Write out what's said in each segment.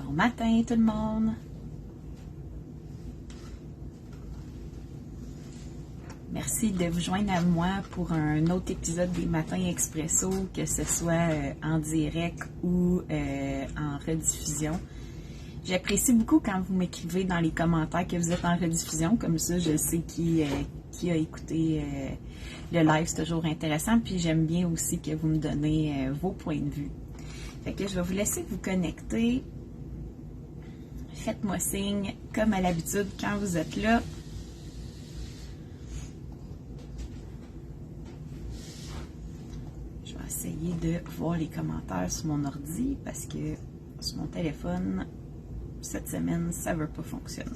Bon matin tout le monde! Merci de vous joindre à moi pour un autre épisode des Matins Expresso, que ce soit en direct ou en rediffusion. J'apprécie beaucoup quand vous m'écrivez dans les commentaires que vous êtes en rediffusion, comme ça je sais qui a écouté le live, c'est toujours intéressant, puis j'aime bien aussi que vous me donnez vos points de vue. Fait que je vais vous laisser vous connecter. Faites-moi signe, comme à l'habitude, quand vous êtes là. Je vais essayer de voir les commentaires sur mon ordi parce que sur mon téléphone, cette semaine, ça ne veut pas fonctionner.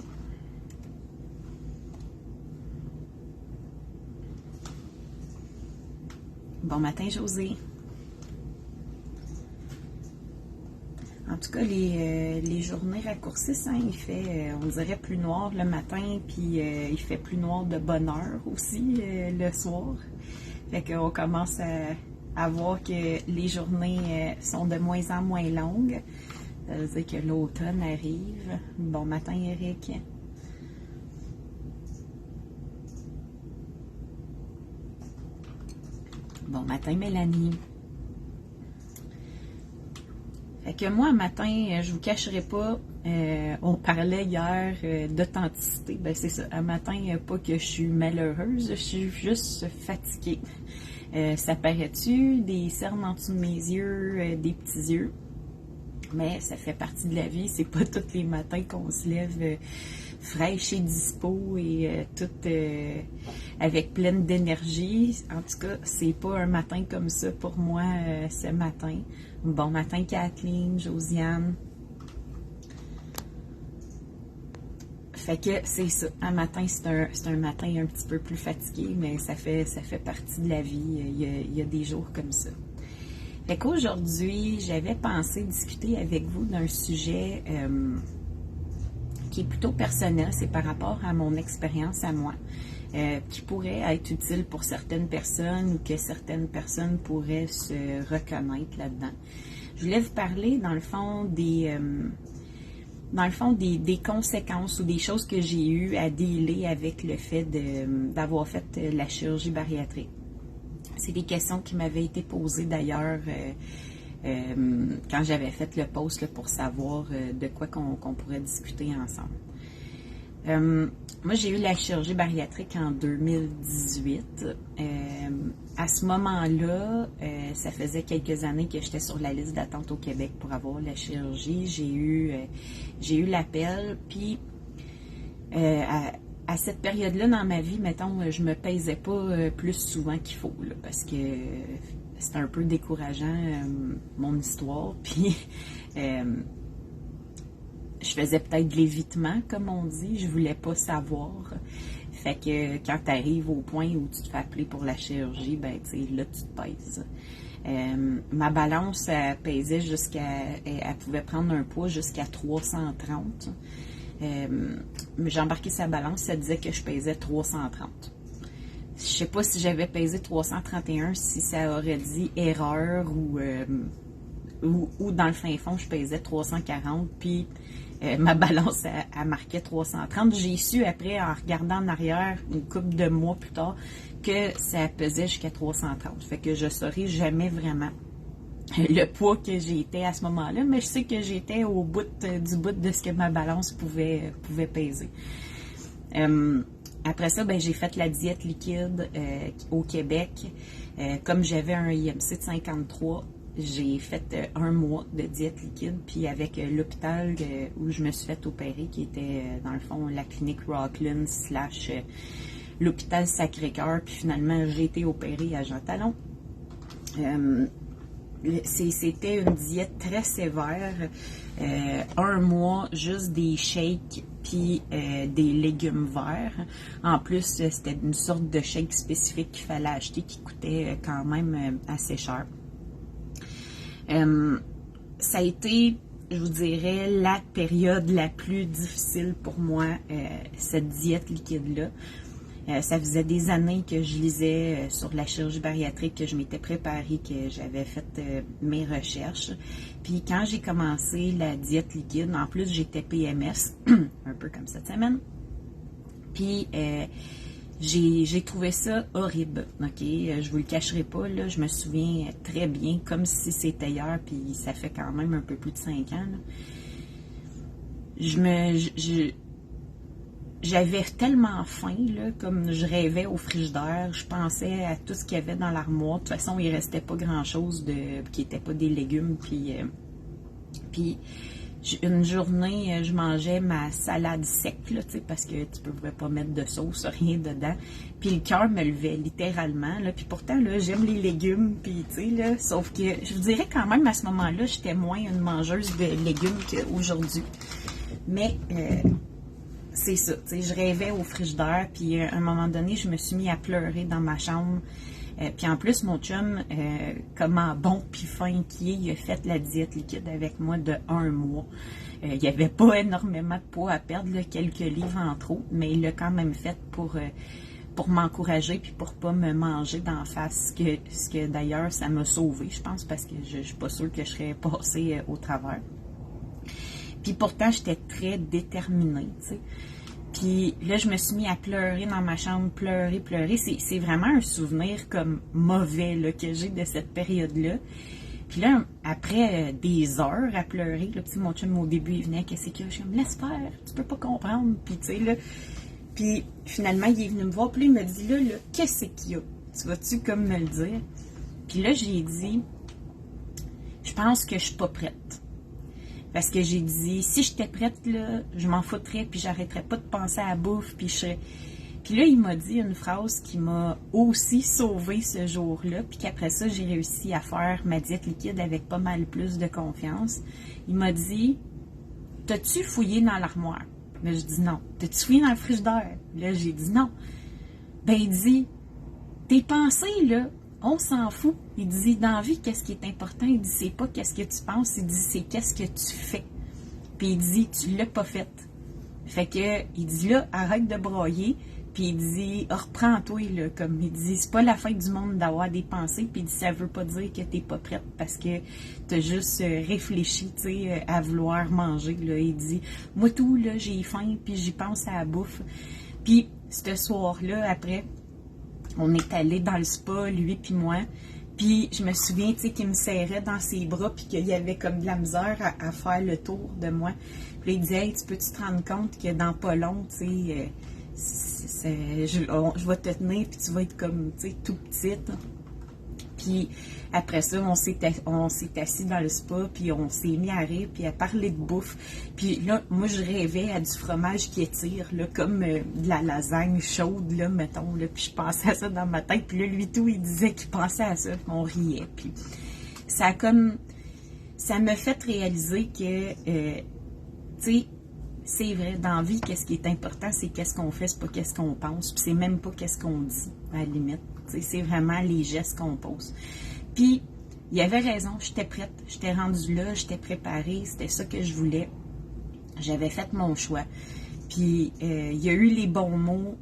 Bon matin, José. En tout cas, les journées raccourcissent, hein, il fait, on dirait, plus noir le matin, puis il fait plus noir de bonne heure aussi le soir. Fait qu'on commence à voir que les journées sont de moins en moins longues. Ça veut dire que l'automne arrive. Bon matin, Eric. Bon matin, Mélanie. Fait que moi, un matin, je vous cacherai pas, on parlait hier d'authenticité. Ben c'est ça, un matin, pas que je suis malheureuse, je suis juste fatiguée. Ça paraît-tu, des cernes en dessous de mes yeux, des petits yeux. Mais ça fait partie de la vie, c'est pas tous les matins qu'on se lève fraîche et dispo et toute avec pleine d'énergie. En tout cas, c'est pas un matin comme ça pour moi ce matin. Bon matin Kathleen, Josiane. Fait que c'est ça, un matin c'est un matin un petit peu plus fatigué, mais ça fait partie de la vie, il y a des jours comme ça. Fait qu'aujourd'hui, j'avais pensé discuter avec vous d'un sujet qui est plutôt personnel, c'est par rapport à mon expérience à moi, qui pourrait être utile pour certaines personnes ou que certaines personnes pourraient se reconnaître là-dedans. Je voulais vous parler, dans le fond, des conséquences ou des choses que j'ai eues à dealer avec le fait d'avoir fait la chirurgie bariatrique. C'est des questions qui m'avaient été posées d'ailleurs quand j'avais fait le post là, pour savoir de quoi qu'on pourrait discuter ensemble. Moi, j'ai eu la chirurgie bariatrique en 2018. À ce moment-là, ça faisait quelques années que j'étais sur la liste d'attente au Québec pour avoir la chirurgie. J'ai eu l'appel, puis à cette période-là dans ma vie, mettons, je me pesais pas plus souvent qu'il faut, là, parce que c'était un peu décourageant, mon histoire, puis je faisais peut-être de l'évitement, comme on dit, je voulais pas savoir. Fait que quand tu arrives au point où tu te fais appeler pour la chirurgie, ben, tu sais, là, tu te pèses. Ma balance, elle pesait elle pouvait prendre un poids jusqu'à 330. J'ai embarqué sa balance, ça disait que je pesais 330. Je sais pas si j'avais pesé 331, si ça aurait dit erreur ou dans le fin fond, je pesais 340, puis ma balance, elle marquait 330. J'ai su après, en regardant en arrière, une couple de mois plus tard, que ça pesait jusqu'à 330. Fait que je ne saurais jamais vraiment le poids que j'étais à ce moment-là, mais je sais que j'étais au bout du bout de ce que ma balance pouvait peser. Après ça, ben, j'ai fait la diète liquide au Québec. Comme j'avais un IMC de 53, j'ai fait un mois de diète liquide, puis avec l'hôpital où je me suis fait opérer, qui était dans le fond la clinique Rockland / l'hôpital Sacré-Cœur, puis finalement j'ai été opérée à Jean-Talon. C'était une diète très sévère, un mois juste des shakes puis des légumes verts. En plus, c'était une sorte de shake spécifique qu'il fallait acheter qui coûtait quand même assez cher. Ça a été, je vous dirais, la période la plus difficile pour moi, cette diète liquide-là. Ça faisait des années que je lisais sur la chirurgie bariatrique, que je m'étais préparée, que j'avais fait mes recherches. Puis quand j'ai commencé la diète liquide, en plus j'étais PMS, un peu comme cette semaine. Puis j'ai trouvé ça horrible, ok? Je vous le cacherai pas, là, je me souviens très bien, comme si c'était hier, puis ça fait quand même un peu plus de 5 ans, là. J'avais tellement faim, là, comme je rêvais au frigidaire, je pensais à tout ce qu'il y avait dans l'armoire. De toute façon, il restait pas grand-chose qui n'était pas des légumes. Puis une journée, je mangeais ma salade sec, là, parce que tu ne pouvais pas mettre de sauce, rien dedans. Puis le cœur me levait littéralement. Là, puis pourtant, là, j'aime les légumes, puis là, sauf que je vous dirais quand même à ce moment-là, j'étais moins une mangeuse de légumes qu'aujourd'hui. Mais c'est ça, je rêvais au frigidaire, puis à un moment donné, je me suis mis à pleurer dans ma chambre. Puis en plus, mon chum, comment bon puis fin qu'il est, il a fait la diète liquide avec moi de 1 mois. Il n'y avait pas énormément de poids à perdre, là, quelques livres en trop, mais il l'a quand même fait pour m'encourager puis pour pas me manger d'en face, ce que d'ailleurs, ça m'a sauvée, je pense, parce que je ne suis pas sûre que je serais passée au travers. Puis pourtant, j'étais très déterminée, tu sais. Puis là, je me suis mis à pleurer dans ma chambre, pleurer. C'est vraiment un souvenir comme mauvais là, que j'ai de cette période-là. Puis là, après des heures à pleurer, là, mon chum au début, il venait, qu'est-ce qu'il y a? Je suis comme, laisse faire, tu peux pas comprendre. Puis tu sais, là, puis finalement, il est venu me voir, puis il me dit, là, qu'est-ce qu'il y a? Tu vas-tu comme me le dire? Puis là, j'ai dit, je pense que je suis pas prête. Parce que j'ai dit, si j'étais prête, là, je m'en foutrais, puis j'arrêterais pas de penser à la bouffe, puis je serais... Puis là, il m'a dit une phrase qui m'a aussi sauvée ce jour-là, puis qu'après ça, j'ai réussi à faire ma diète liquide avec pas mal plus de confiance. Il m'a dit, t'as-tu fouillé dans l'armoire? Là, je dis non. T'as-tu fouillé dans le frigidaire? Là, j'ai dit non. Ben, il dit, tes pensées, là, on s'en fout. Il dit, dans la vie, qu'est-ce qui est important? Il dit, c'est pas qu'est-ce que tu penses, il dit, c'est qu'est-ce que tu fais. Puis il dit, tu l'as pas fait. Fait que, il dit, là, arrête de broyer. Puis il dit, reprends-toi, là, comme il dit, c'est pas la fin du monde d'avoir des pensées. Puis il dit, ça veut pas dire que t'es pas prête parce que t'as juste réfléchi, tu sais, à vouloir manger, là. Il dit, moi tout, là, j'ai faim, puis j'y pense à la bouffe. Puis, ce soir-là, après, on est allé dans le spa, lui puis moi. Puis je me souviens, tu sais, qu'il me serrait dans ses bras puis qu'il y avait comme de la misère à faire le tour de moi. Puis là, il disait, hey, tu peux-tu te rendre compte que dans pas long, tu sais, je vais te tenir puis tu vas être comme, tu sais, tout petite. Puis après ça, on s'est assis dans le spa, puis on s'est mis à rire, puis à parler de bouffe. Puis là, moi, je rêvais à du fromage qui étire, là, comme de la lasagne chaude, là, mettons, là. Puis je pensais à ça dans ma tête. Puis là, lui, tout, il disait qu'il pensait à ça, puis on riait. Puis ça m'a fait réaliser que, tu sais, c'est vrai, dans la vie, qu'est-ce qui est important, c'est qu'est-ce qu'on fait, c'est pas qu'est-ce qu'on pense. Puis c'est même pas qu'est-ce qu'on dit, à la limite. C'est vraiment les gestes qu'on pose. Puis, il avait raison, j'étais prête, j'étais rendue là, j'étais préparée, c'était ça que je voulais. J'avais fait mon choix. Puis, il y a eu les bons mots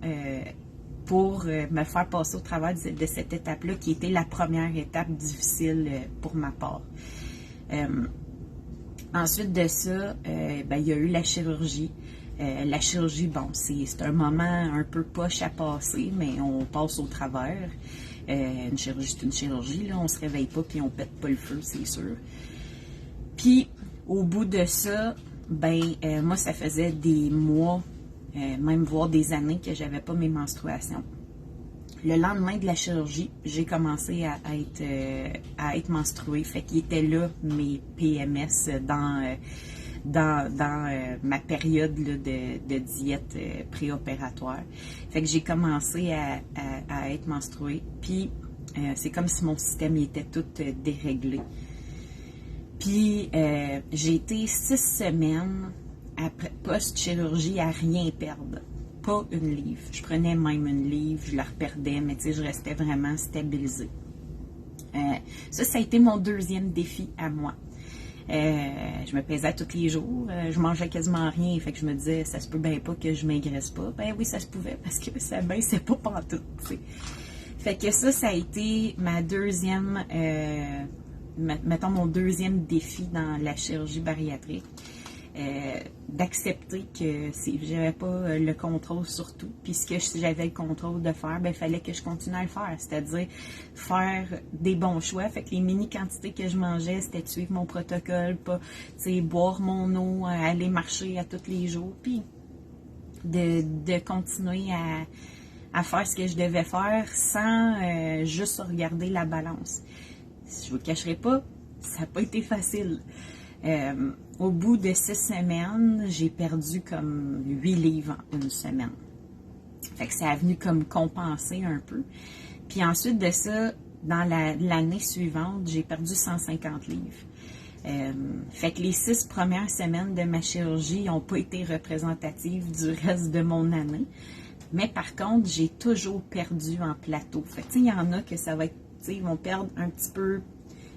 pour me faire passer au travers de cette étape-là, qui était la première étape difficile pour ma part. Ensuite de ça, il y a eu la chirurgie. La chirurgie, bon, c'est un moment un peu poche à passer, mais on passe au travers. Une chirurgie, c'est une chirurgie, là, on se réveille pas puis on pète pas le feu, c'est sûr. Puis, au bout de ça, moi, ça faisait des mois, même voire des années que j'avais pas mes menstruations. Le lendemain de la chirurgie, j'ai commencé à être menstruée. Fait qu'il était là, mes PMS, dans ma période là, de diète préopératoire. Fait que j'ai commencé à être menstruée. Puis, c'est comme si mon système était tout déréglé. Puis, j'ai été 6 semaines après post-chirurgie à rien perdre. Pas une livre. Je prenais même une livre, je la reperdais, mais tu sais, je restais vraiment stabilisée. Ça a été mon deuxième défi à moi. Je me pesais tous les jours. Je mangeais quasiment rien. Fait que je me disais, ça se peut bien pas que je maigrisse pas. Ben oui, ça se pouvait parce que ça baissait pas pantoute, tu sais. Fait que ça a été ma deuxième, mettons mon deuxième défi dans la chirurgie bariatrique. D'accepter que j'avais pas le contrôle sur tout, puis que j'avais le contrôle de faire, ben il fallait que je continue à le faire, c'est-à-dire faire des bons choix. Fait que les mini quantités que je mangeais, c'était de suivre mon protocole, pas, boire mon eau, aller marcher à tous les jours, puis de continuer à faire ce que je devais faire sans juste regarder la balance. Je vous le cacherai pas, ça n'a pas été facile. Au bout de 6 semaines, j'ai perdu comme 8 livres en une semaine. Fait que ça a venu comme compenser un peu. Puis ensuite de ça, dans l'année suivante, j'ai perdu 150 livres. Fait que les 6 premières semaines de ma chirurgie n'ont pas été représentatives du reste de mon année. Mais par contre, j'ai toujours perdu en plateau. Fait que il y en a que ça va être, ils vont perdre un petit peu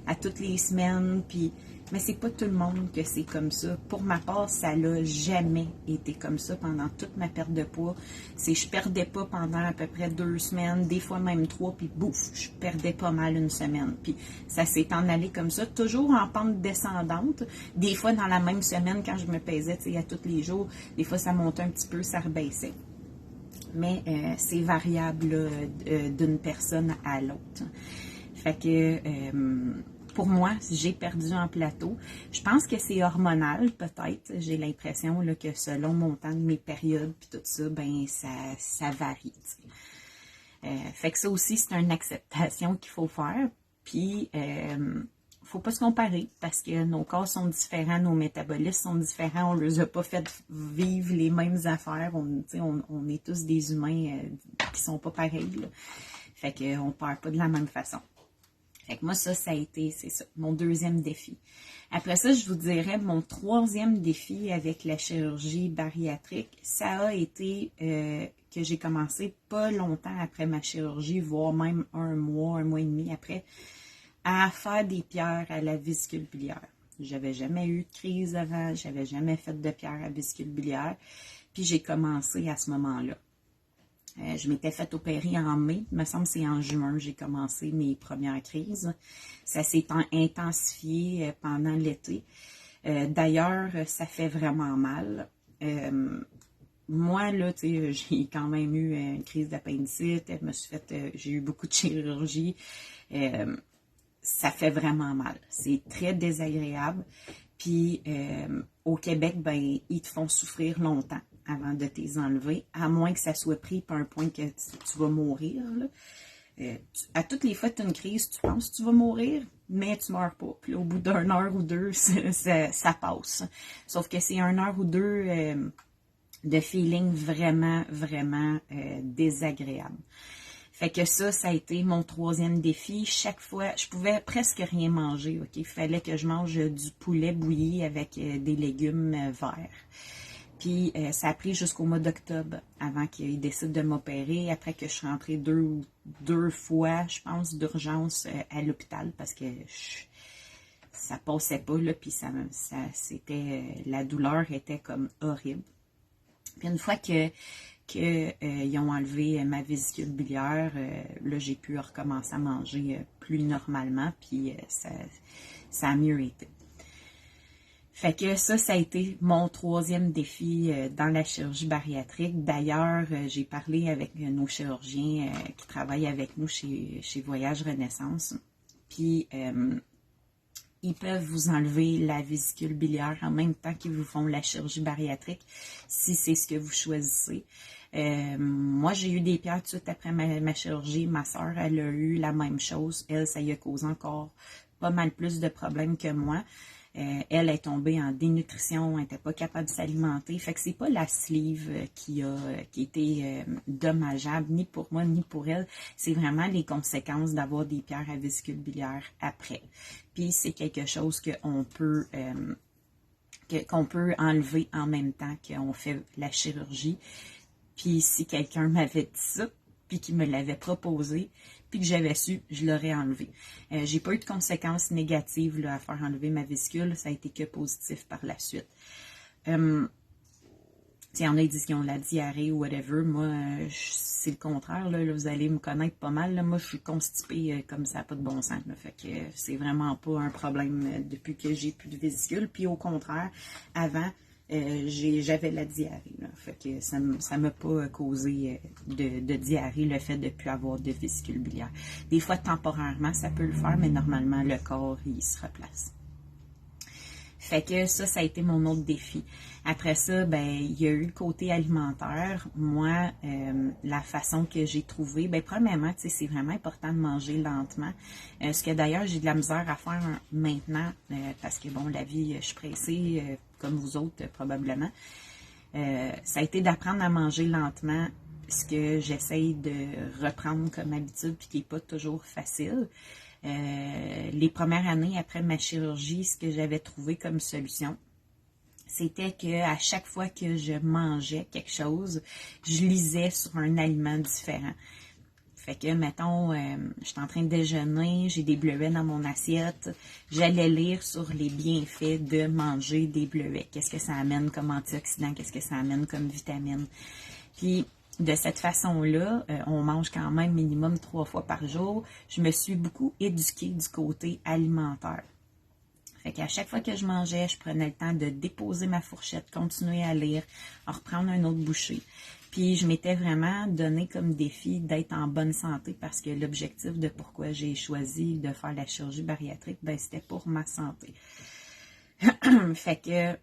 à toutes les semaines, puis mais c'est pas tout le monde que c'est comme ça. Pour ma part, ça n'a jamais été comme ça pendant toute ma perte de poids. Je perdais pas pendant à peu près 2 semaines, des fois même 3, puis bouf, je perdais pas mal une semaine. Puis ça s'est en allé comme ça, toujours en pente descendante. Des fois, dans la même semaine, quand je me pesais, à tous les jours, des fois, ça montait un petit peu, ça rebaissait. Mais c'est variable là, d'une personne à l'autre. Fait que pour moi, j'ai perdu en plateau. Je pense que c'est hormonal, peut-être. J'ai l'impression là, que selon mon temps de mes périodes puis tout ça, ben ça varie. Fait que ça aussi, c'est une acceptation qu'il faut faire. Puis faut pas se comparer parce que nos corps sont différents, nos métabolismes sont différents, on ne les a pas fait vivre les mêmes affaires. On est tous des humains qui sont pas pareils. Là. Fait qu'on ne part pas de la même façon. Fait que moi, ça a été, c'est ça, mon deuxième défi. Après ça, je vous dirais, mon troisième défi avec la chirurgie bariatrique, ça a été que j'ai commencé pas longtemps après ma chirurgie, voire même un mois et demi après, à faire des pierres à la vésicule biliaire. J'avais jamais eu de crise avant, j'avais jamais fait de pierres à vésicule biliaire, puis j'ai commencé à ce moment-là. Je m'étais fait opérer en mai, il me semble que c'est en juin, j'ai commencé mes premières crises. Ça s'est intensifié pendant l'été. D'ailleurs, ça fait vraiment mal. Moi, là, tu sais, j'ai quand même eu une crise d'appendicite, j'ai eu beaucoup de chirurgie. Ça fait vraiment mal. C'est très désagréable. Puis, au Québec, ben, ils te font souffrir longtemps avant de t'les enlever, à moins que ça soit pris par un point que tu vas mourir. Là. À toutes les fois que tu as une crise, tu penses que tu vas mourir, mais tu ne meurs pas. Puis au bout d'une heure ou deux, ça passe. Sauf que c'est 1 heure ou 2 de feeling vraiment, vraiment désagréable. Fait que ça a été mon troisième défi. Chaque fois, je pouvais presque rien manger. Ok, il fallait que je mange du poulet bouilli avec des légumes verts. Puis ça a pris jusqu'au mois d'octobre avant qu'ils décident de m'opérer, après que je suis rentrée deux fois, je pense, d'urgence à l'hôpital parce que ça passait pas, là, puis la douleur était comme horrible. Puis une fois qu'ils ont enlevé ma vésicule biliaire, là, j'ai pu recommencer à manger plus normalement, puis ça a mieux été. Fait que ça a été mon troisième défi dans la chirurgie bariatrique. D'ailleurs, j'ai parlé avec nos chirurgiens qui travaillent avec nous chez Voyage Renaissance. Puis, ils peuvent vous enlever la vésicule biliaire en même temps qu'ils vous font la chirurgie bariatrique, si c'est ce que vous choisissez. Moi, j'ai eu des pierres tout de suite après ma chirurgie. Ma soeur, elle a eu la même chose. Elle, ça lui a causé encore pas mal plus de problèmes que moi. Elle est tombée en dénutrition, elle n'était pas capable de s'alimenter. Fait que c'est pas la sleeve qui était dommageable, ni pour moi, ni pour elle. C'est vraiment les conséquences d'avoir des pierres à vésicule biliaire après. Puis c'est quelque chose qu'on peut enlever en même temps qu'on fait la chirurgie. Puis si quelqu'un m'avait dit ça, puis qu'il me l'avait proposé, puis que j'avais su, je l'aurais enlevé. J'ai pas eu de conséquences négatives là, à faire enlever ma vésicule, ça a été que positif par la suite. Il y en a qui disent qu'ils ont la diarrhée ou whatever. Moi, c'est le contraire. Là, vous allez me connaître pas mal. Là. Moi, je suis constipée comme ça, pas de bon sens. Là. Fait que c'est vraiment pas un problème depuis que j'ai plus de vésicule. Puis au contraire, avant, j'avais la diarrhée. Là. Fait que ça m'a pas causé de diarrhée, le fait de ne plus avoir de vésicule biliaire. Des fois, temporairement, ça peut le faire, mais normalement, le corps, il se replace. Fait que ça a été mon autre défi. Après ça, ben, il y a eu le côté alimentaire. Moi, la façon que j'ai trouvé, ben, premièrement, tu sais, c'est vraiment important de manger lentement. Ce que d'ailleurs, j'ai de la misère à faire maintenant, parce que, bon, la vie, je suis pressée, comme vous autres, probablement. Ça a été d'apprendre à manger lentement, ce que j'essaye de reprendre comme habitude, puis qui n'est pas toujours facile. Les premières années après ma chirurgie, ce que j'avais trouvé comme solution, c'était qu'à chaque fois que je mangeais quelque chose, je lisais sur un aliment différent. Fait que, mettons, je suis en train de déjeuner, j'ai des bleuets dans mon assiette, j'allais lire sur les bienfaits de manger des bleuets. Qu'est-ce que ça amène comme antioxydants, qu'est-ce que ça amène comme vitamines. Puis, de cette façon-là, on mange quand même minimum 3 fois par jour. Je me suis beaucoup éduquée du côté alimentaire. Fait qu'à chaque fois que je mangeais, je prenais le temps de déposer ma fourchette, continuer à lire, en reprendre un autre bouchée. Puis je m'étais vraiment donné comme défi d'être en bonne santé parce que l'objectif de pourquoi j'ai choisi de faire la chirurgie bariatrique, ben c'était pour ma santé. Fait que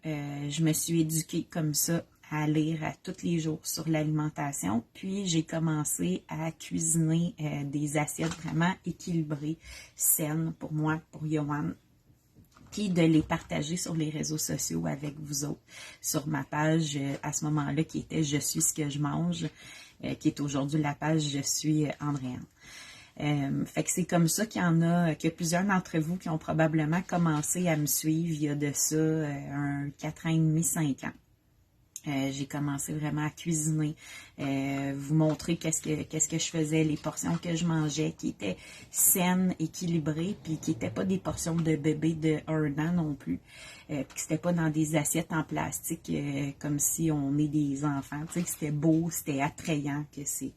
je me suis éduquée comme ça à lire à tous les jours sur l'alimentation. Puis j'ai commencé à cuisiner des assiettes vraiment équilibrées, saines pour moi, pour Yoann. Puis de les partager sur les réseaux sociaux avec vous autres, sur ma page à ce moment-là qui était « Je suis ce que je mange », qui est aujourd'hui la page « Je suis Andréane ». Fait que c'est comme ça qu'il y en a, que plusieurs d'entre vous qui ont probablement commencé à me suivre il y a de ça un 4 ans et demi, 5 ans. J'ai commencé vraiment à cuisiner, vous montrer qu'est-ce que je faisais, les portions que je mangeais, qui étaient saines, équilibrées, puis qui n'étaient pas des portions de bébé de 1 an non plus, puis que c'était pas dans des assiettes en plastique comme si on est des enfants, tu sais, que c'était beau, c'était attrayant, que c'est...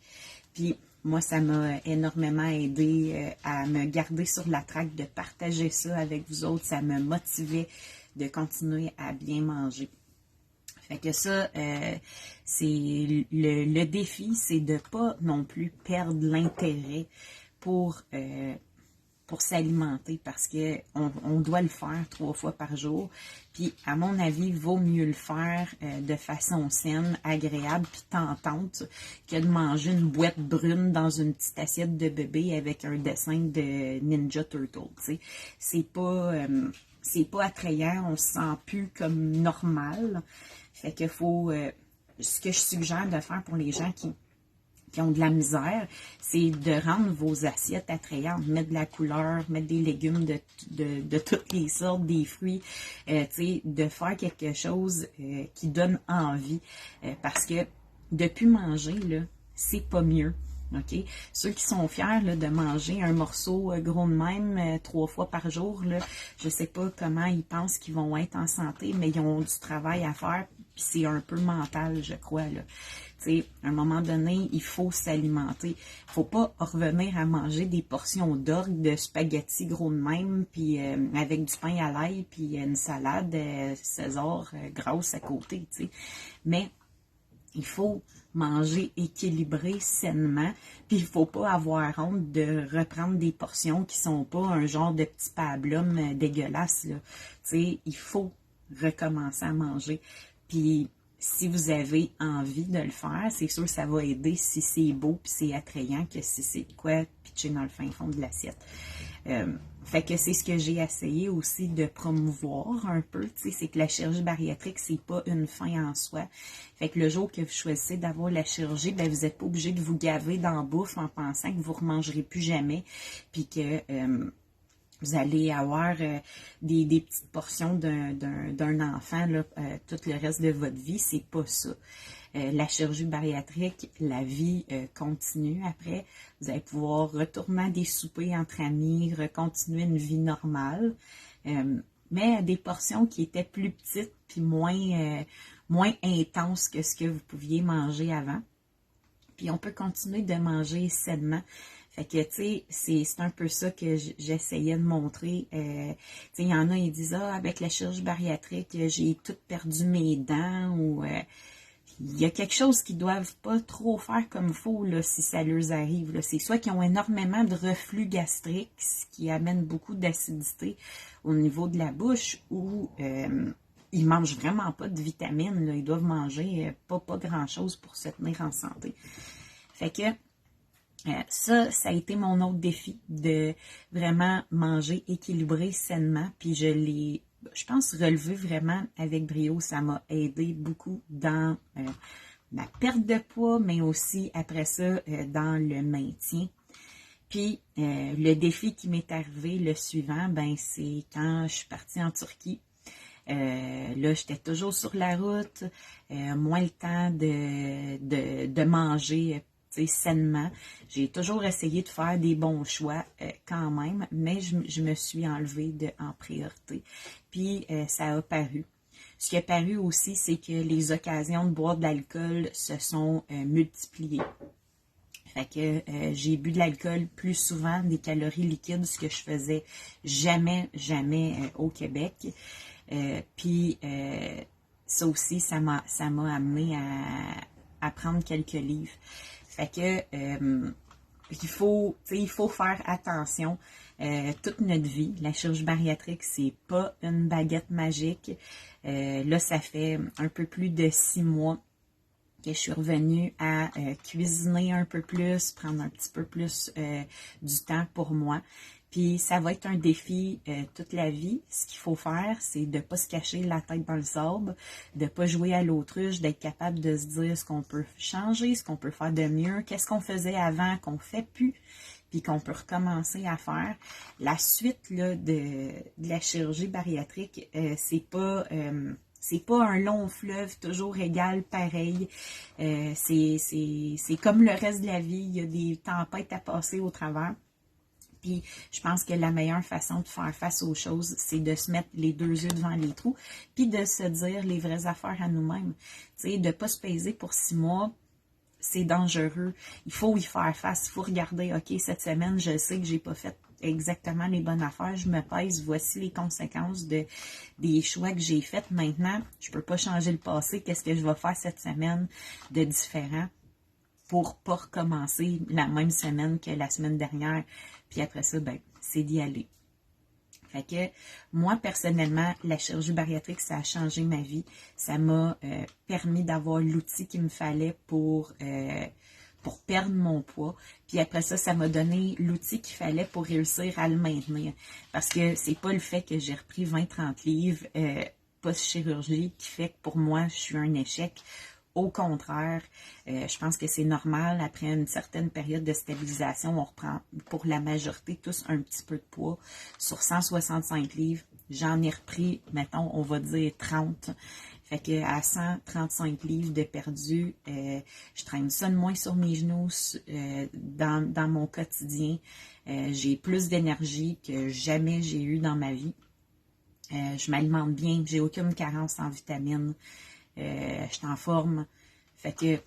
Puis moi, ça m'a énormément aidé à me garder sur la traque, de partager ça avec vous autres, ça me motivait de continuer à bien manger. Fait que ça, c'est le défi, c'est de ne pas non plus perdre l'intérêt pour s'alimenter parce qu'on doit le faire 3 fois par jour. Puis, à mon avis, il vaut mieux le faire de façon saine, agréable puis tentante que de manger une boîte brune dans une petite assiette de bébé avec un dessin de Ninja Turtle. Tu sais. C'est pas attrayant, on se sent plus comme normal. Fait que faut, ce que je suggère de faire pour les gens qui ont de la misère, c'est de rendre vos assiettes attrayantes, mettre de la couleur, mettre des légumes de toutes les sortes, des fruits, de faire quelque chose qui donne envie. Parce que depuis manger, là, c'est pas mieux. OK? Ceux qui sont fiers là, de manger un morceau gros de même 3 fois par jour, là, je sais pas comment ils pensent qu'ils vont être en santé, mais ils ont du travail à faire, puis c'est un peu mental, je crois. Là. T'sais, à un moment donné, il faut s'alimenter. Il faut pas revenir à manger des portions d'orgue, de spaghettis gros de même, puis avec du pain à l'ail, puis une salade César grasse à côté. T'sais. Mais il faut manger équilibré, sainement, puis il faut pas avoir honte de reprendre des portions qui sont pas un genre de petit pablum dégueulasse, là. Tu sais, il faut recommencer à manger. Puis si vous avez envie de le faire, c'est sûr que ça va aider si c'est beau puis c'est attrayant que si c'est quoi pitcher dans le fin fond de l'assiette. Fait que c'est ce que j'ai essayé aussi de promouvoir un peu, tu sais, c'est que la chirurgie bariatrique, c'est pas une fin en soi. Fait que le jour que vous choisissez d'avoir la chirurgie, ben vous n'êtes pas obligé de vous gaver dans la bouffe en pensant que vous ne remangerez plus jamais, puis que vous allez avoir des petites portions d'un enfant là, tout le reste de votre vie. C'est pas ça. La chirurgie bariatrique, la vie continue après. Vous allez pouvoir retourner à des soupers entre amis, recontinuer une vie normale. Mais à des portions qui étaient plus petites puis moins intenses que ce que vous pouviez manger avant. Puis on peut continuer de manger sainement. Fait que, tu sais, c'est un peu ça que j'essayais de montrer. Tu sais, il y en a, ils disent, ah, avec la chirurgie bariatrique, j'ai tout perdu mes dents ou... il y a quelque chose qu'ils ne doivent pas trop faire comme il faut là, si ça leur arrive. C'est soit qu'ils ont énormément de reflux gastrique, ce qui amène beaucoup d'acidité au niveau de la bouche, ou ils mangent vraiment pas de vitamines. Là. Ils doivent manger pas grand-chose pour se tenir en santé. Fait que ça a été mon autre défi, de vraiment manger équilibré sainement. Puis je pense, relevé vraiment avec brio. Ça m'a aidé beaucoup dans ma perte de poids, mais aussi après ça, dans le maintien. Puis, le défi qui m'est arrivé, le suivant, ben c'est quand je suis partie en Turquie. Là, j'étais toujours sur la route, moins le temps de manger sainement. J'ai toujours essayé de faire des bons choix quand même, mais je me suis enlevée en priorité. Puis, ça a paru. Ce qui a paru aussi, c'est que les occasions de boire de l'alcool se sont multipliées. Fait que j'ai bu de l'alcool plus souvent, des calories liquides, ce que je faisais jamais au Québec. Puis ça aussi, ça m'a amené à prendre quelques livres. Fait que il faut faire attention. Toute notre vie, la chirurgie bariatrique, c'est pas une baguette magique. Là, ça fait un peu plus de 6 mois que je suis revenue à cuisiner un peu plus, prendre un petit peu plus du temps pour moi. Puis ça va être un défi toute la vie. Ce qu'il faut faire, c'est de ne pas se cacher la tête dans le sable, de ne pas jouer à l'autruche, d'être capable de se dire ce qu'on peut changer, ce qu'on peut faire de mieux, qu'est-ce qu'on faisait avant, qu'on ne fait plus, puis qu'on peut recommencer à faire. La suite là, de la chirurgie bariatrique, c'est pas un long fleuve toujours égal, pareil. C'est comme le reste de la vie. Il y a des tempêtes à passer au travers. Puis je pense que la meilleure façon de faire face aux choses, c'est de se mettre les 2 yeux devant les trous, puis de se dire les vraies affaires à nous-mêmes. Tu sais, de ne pas se peser pour 6 mois, c'est dangereux. Il faut y faire face. Il faut regarder, OK, cette semaine, je sais que j'ai pas fait exactement les bonnes affaires. Je me pèse, voici les conséquences des choix que j'ai faits. Maintenant, je peux pas changer le passé. Qu'est-ce que je vais faire cette semaine de différent pour pas recommencer la même semaine que la semaine dernière? Puis après ça, ben, c'est d'y aller. Fait que moi, personnellement, la chirurgie bariatrique, ça a changé ma vie. Ça m'a permis d'avoir l'outil qu'il me fallait pour perdre mon poids. Puis après ça, ça m'a donné l'outil qu'il fallait pour réussir à le maintenir. Parce que c'est pas le fait que j'ai repris 20-30 livres post-chirurgie qui fait que pour moi, je suis un échec. Au contraire, je pense que c'est normal. Après une certaine période de stabilisation, on reprend pour la majorité tous un petit peu de poids. Sur 165 livres, j'en ai repris, mettons, on va dire 30. Fait que à 135 livres de perdu, je traîne ça de moins sur mes genoux dans mon quotidien. J'ai plus d'énergie que jamais j'ai eu dans ma vie. Je m'alimente bien, j'ai aucune carence en vitamines. Je suis en forme. Fait que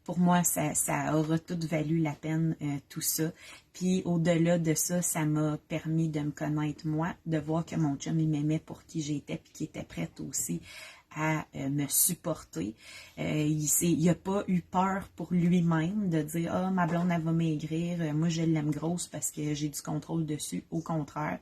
pour moi, ça aura tout valu la peine, tout ça. Puis au-delà de ça, ça m'a permis de me connaître moi, de voir que mon chum, il m'aimait pour qui j'étais, puis qu'il était prêt aussi à me supporter. Il n'a pas eu peur pour lui-même de dire « Ah, ma blonde, elle va maigrir. Moi, je l'aime grosse parce que j'ai du contrôle dessus. » Au contraire.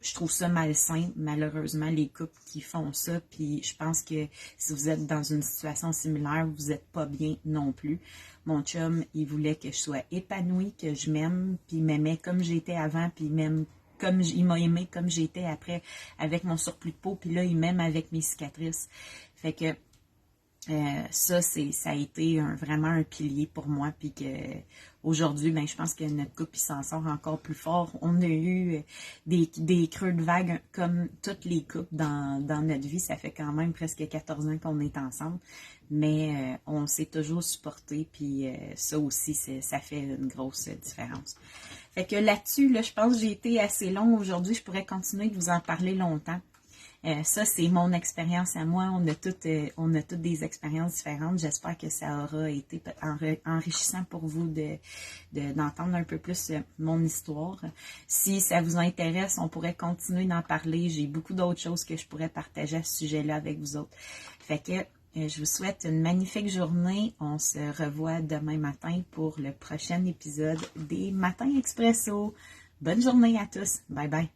Je trouve ça malsain, malheureusement, les couples qui font ça. Puis je pense que si vous êtes dans une situation similaire, vous n'êtes pas bien non plus. Mon chum, il voulait que je sois épanouie, que je m'aime, puis il m'aimait comme j'étais avant, puis même comme il m'a aimé comme j'étais après avec mon surplus de peau, puis là, il m'aime avec mes cicatrices. Fait que Ça a été vraiment un pilier pour moi, puis que aujourd'hui, ben, je pense que notre couple il s'en sort encore plus fort. On a eu des creux de vague comme toutes les couples dans notre vie. Ça fait quand même presque 14 ans qu'on est ensemble, mais on s'est toujours supporté, puis ça aussi, ça fait une grosse différence. Fait que là-dessus, là, je pense que j'ai été assez long aujourd'hui. Je pourrais continuer de vous en parler longtemps. Ça, c'est mon expérience à moi. On a toutes des expériences différentes. J'espère que ça aura été enrichissant pour vous d'entendre un peu plus mon histoire. Si ça vous intéresse, on pourrait continuer d'en parler. J'ai beaucoup d'autres choses que je pourrais partager à ce sujet-là avec vous autres. Fait que je vous souhaite une magnifique journée. On se revoit demain matin pour le prochain épisode des Matins Expresso. Bonne journée à tous. Bye bye.